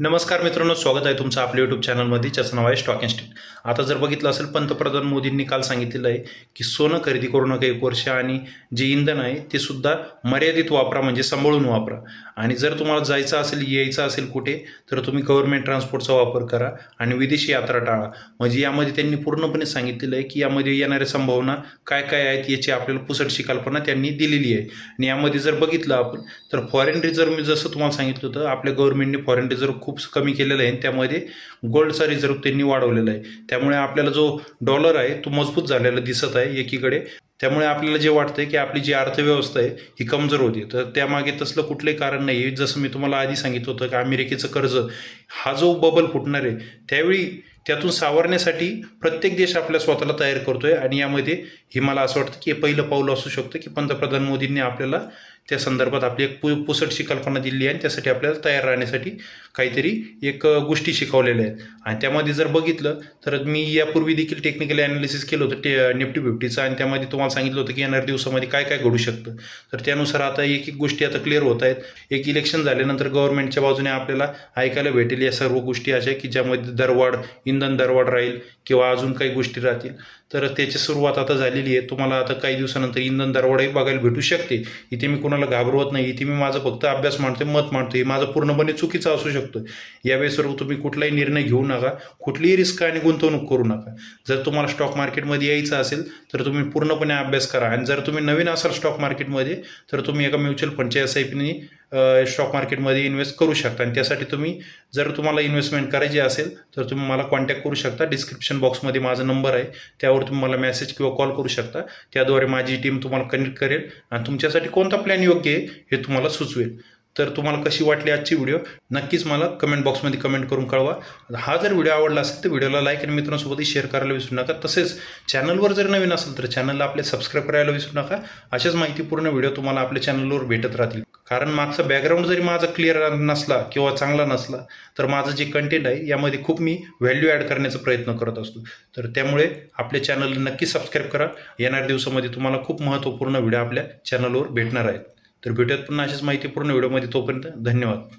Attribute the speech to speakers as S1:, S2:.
S1: नमस्कार मित्रांनो, स्वागत आहे तुमचं आपल्या यूट्यूब चॅनलमध्ये, ज्याचं नाव आहे स्टॉक इन्स्टिट्यूट. आता जर बघितलं असेल, पंतप्रधान मोदींनी काल सांगितलेलं आहे की सोनं खरेदी करू नका 1 वर्ष, आणि जे इंधन आहे ते सुद्धा मर्यादित वापरा, म्हणजे सांभाळून वापरा. आणि जर तुम्हाला जायचं असेल, यायचं असेल कुठे, तर तुम्ही गव्हर्नमेंट ट्रान्सपोर्टचा वापर करा आणि विदेशी यात्रा टाळा. म्हणजे यामध्ये त्यांनी पूर्णपणे सांगितलेलं आहे की यामध्ये येणाऱ्या संभावना काय काय आहेत याची आपल्याला पुसटशी कल्पना त्यांनी दिलेली आहे. आणि यामध्ये जर बघितलं आपण, तर फॉरेन रिझर्व्ह, मी जसं तुम्हाला सांगितलं होतं, आपल्या गव्हर्नमेंटने फॉरेन रिझर्व्ह खूप कमी केलेलं आहे. त्यामध्ये गोल्डचा रिझर्व्ह त्यांनी वाढवलेला आहे. त्यामुळे आपल्याला जो डॉलर आहे तो मजबूत झालेला दिसत आहे एकीकडे. त्यामुळे आपल्याला जे वाटतंय की आपली जी अर्थव्यवस्था आहे ही कमजोर होती, तर त्यामागे तसलं कुठलंही कारण नाही आहे. जसं मी तुम्हाला आधी सांगितलं होतं की अमेरिकेचं कर्ज, हा जो बबल फुटणार आहे त्यावेळी त्यातून सावरण्यासाठी प्रत्येक देश आपल्या स्वतःला तयार करतोय. आणि यामध्ये हे मला असं वाटतं की हे पहिलं पाऊल असू शकतं की पंतप्रधान मोदींनी आपल्याला त्या संदर्भात आपली एक पुसटशी कल्पना दिली आहे, आणि त्यासाठी आपल्याला तयार राहण्यासाठी काहीतरी एक गोष्टी शिकवलेल्या आहेत. आणि त्यामध्ये जर बघितलं तर मी यापूर्वी देखील टेक्निकल ॲनालिसिस केलं होतं निफ्टी 50चं, आणि त्यामध्ये तुम्हाला सांगितलं होतं की येणाऱ्या दिवसामध्ये काय काय घडू शकतं. तर त्यानुसार आता एक एक गोष्टी आता क्लिअर होत आहेत. एक इलेक्शन झाल्यानंतर गव्हर्नमेंटच्या बाजूने आपल्याला ऐकायला भेटेल या सर्व गोष्टी अशा की ज्यामध्ये दरवाढ, इंधन दरवाढ राहील किंवा अजून काही गोष्टी राहतील. तर त्याची सुरुवात आता झालेली आहे. तुम्हाला आता काही दिवसानंतर इंधन दरवाढही बघायला भेटू शकते. इथे मी कोणाला घाबरवत नाही, इथे मी माझं फक्त अभ्यास मांडतोय, मत मांडतोय. हे माझं पूर्णपणे चुकीचं असू शकतं. यावेळेसवर तुम्ही कुठलाही निर्णय घेऊ नका, कुठलीही रिस्क आणि गुंतवणूक करू नका. जर तुम्हाला स्टॉक मार्केटमध्ये यायचं असेल तर तुम्ही पूर्णपणे अभ्यास करा. आणि जर तुम्ही नवीन असाल स्टॉक मार्केटमध्ये, तर तुम्ही एका म्युच्युअल फंडच्या SIPने स्टॉक मार्केटमध्ये इन्व्हेस्ट करू शकता. आणि त्यासाठी तुम्ही, जर तुम्हाला इन्व्हेस्टमेंट करायची असेल तर तुम्ही मला कॉन्टॅक्ट करू शकता. डिस्क्रिप्शन बॉक्समध्ये माझा नंबर आहे, त्यावर तुम्ही मला मेसेज किंवा कॉल करू शकता. त्याद्वारे माझी टीम तुम्हाला कनेक्ट करेल आणि तुमच्यासाठी कोणता प्लॅन योग्य आहे हे तुम्हाला सुचवेल. तर तुम्हाला कशी वाटली आजची व्हिडिओ, नक्कीच मला कमेंट बॉक्समध्ये कमेंट करून कळवा. हा जर व्हिडिओ आवडला असेल तर व्हिडिओला लाईक आणि मित्रांसोबतही शेअर करायला विसरू नका. तसेच चॅनलवर जर नवीन असेल तर चॅनलला आपले सबस्क्राईब करायला विसरू नका. अशाच माहितीपूर्ण व्हिडिओ तुम्हाला आपल्या चॅनलवर भेटत राहतील. कारण मागचा बॅकग्राऊंड जरी माझा क्लिअर नसला किंवा चांगला नसला, तर माझं जे कंटेंट आहे यामध्ये खूप मी व्हॅल्यू ॲड करण्याचा प्रयत्न करत असतो. तर त्यामुळे आपल्या चॅनलला नक्की सबस्क्राईब करा. येणाऱ्या दिवसामध्ये तुम्हाला खूप महत्त्वपूर्ण व्हिडिओ आपल्या चॅनलवर भेटणार आहेत. तर भेटूयात पुन्हा अशाच माहितीपूर्ण व्हिडिओमध्ये. तोपर्यंत धन्यवाद.